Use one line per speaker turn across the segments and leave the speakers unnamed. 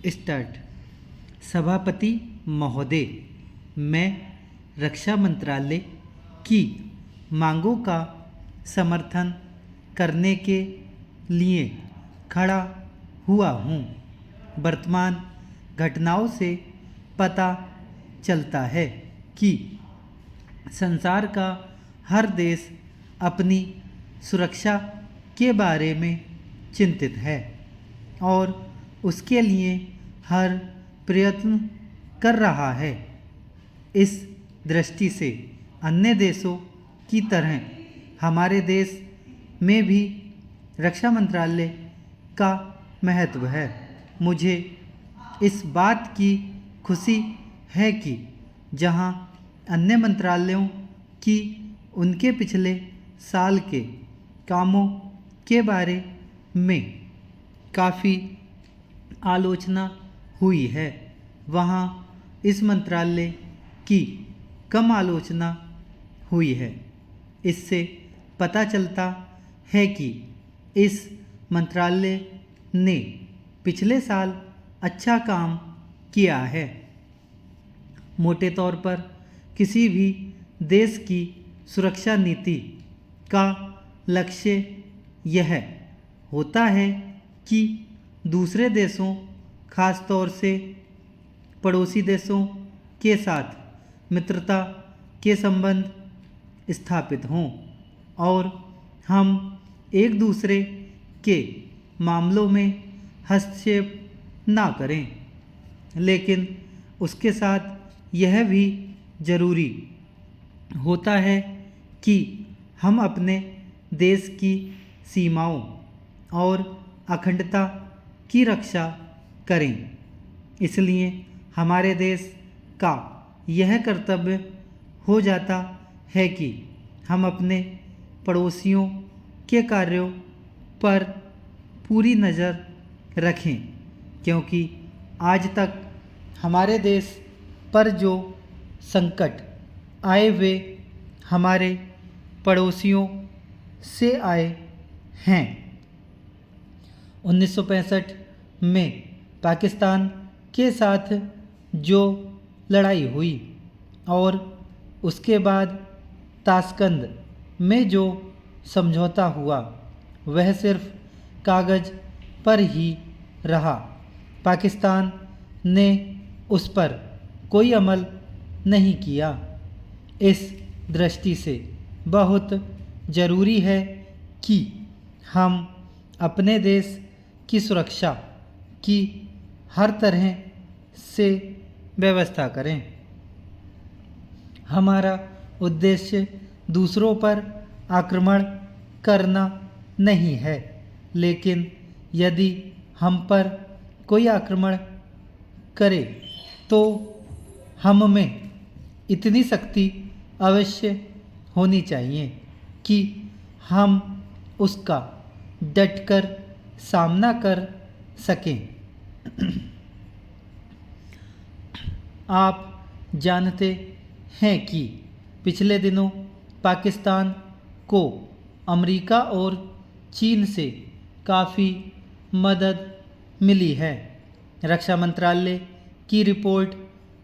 Start. सभापति महोदय, मैं रक्षा मंत्रालय की मांगों का समर्थन करने के लिए खड़ा हुआ हूँ। वर्तमान घटनाओं से पता चलता है कि संसार का हर देश अपनी सुरक्षा के बारे में चिंतित है और उसके लिए हर प्रयत्न कर रहा है। इस दृष्टि से अन्य देशों की तरह हमारे देश में भी रक्षा मंत्रालय का महत्व है। मुझे इस बात की खुशी है कि जहां अन्य मंत्रालयों की उनके पिछले साल के कामों के बारे में काफ़ी आलोचना हुई है, वहाँ इस मंत्रालय की कम आलोचना हुई है। इससे पता चलता है कि इस मंत्रालय ने पिछले साल अच्छा काम किया है। मोटे तौर पर किसी भी देश की सुरक्षा नीति का लक्ष्य यह होता है कि दूसरे देशों, खास तौर से पड़ोसी देशों के साथ मित्रता के संबंध स्थापित हों और हम एक दूसरे के मामलों में हस्तक्षेप ना करें। लेकिन उसके साथ यह भी ज़रूरी होता है कि हम अपने देश की सीमाओं और अखंडता की रक्षा करें। इसलिए हमारे देश का यह कर्तव्य हो जाता है कि हम अपने पड़ोसियों के कार्यों पर पूरी नज़र रखें, क्योंकि आज तक हमारे देश पर जो संकट आए वे हमारे पड़ोसियों से आए हैं। 1965 में पाकिस्तान के साथ जो लड़ाई हुई और उसके बाद ताशकंद में जो समझौता हुआ, वह सिर्फ कागज़ पर ही रहा। पाकिस्तान ने उस पर कोई अमल नहीं किया। इस दृष्टि से बहुत ज़रूरी है कि हम अपने देश की सुरक्षा की हर तरह से व्यवस्था करें। हमारा उद्देश्य दूसरों पर आक्रमण करना नहीं है, लेकिन यदि हम पर कोई आक्रमण करे तो हम में इतनी शक्ति अवश्य होनी चाहिए कि हम उसका डटकर सामना कर सकें। आप जानते हैं कि पिछले दिनों पाकिस्तान को अमेरिका और चीन से काफ़ी मदद मिली है। रक्षा मंत्रालय की रिपोर्ट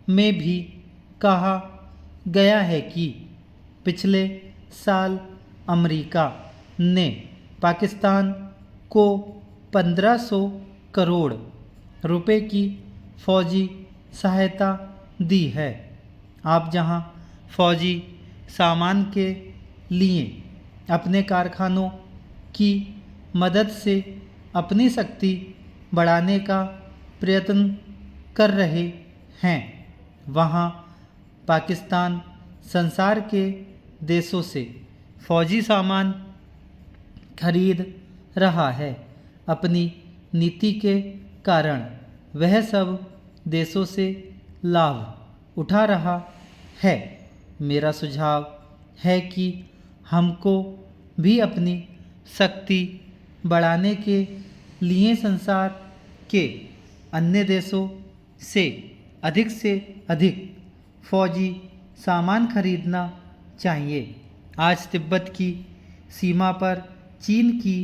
में भी कहा गया है कि पिछले साल अमेरिका ने पाकिस्तान को 1500 करोड़ रुपए की फौजी सहायता दी है। आप जहां फौजी सामान के लिए अपने कारखानों की मदद से अपनी शक्ति बढ़ाने का प्रयत्न कर रहे हैं, वहां पाकिस्तान संसार के देशों से फौजी सामान खरीद रहा है। अपनी नीति के कारण वह सब देशों से लाभ उठा रहा है। मेरा सुझाव है कि हमको भी अपनी शक्ति बढ़ाने के लिए संसार के अन्य देशों से अधिक फौजी सामान खरीदना चाहिए। आज तिब्बत की सीमा पर चीन की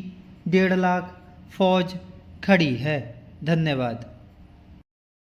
1.5 लाख फौज खड़ी है। धन्यवाद।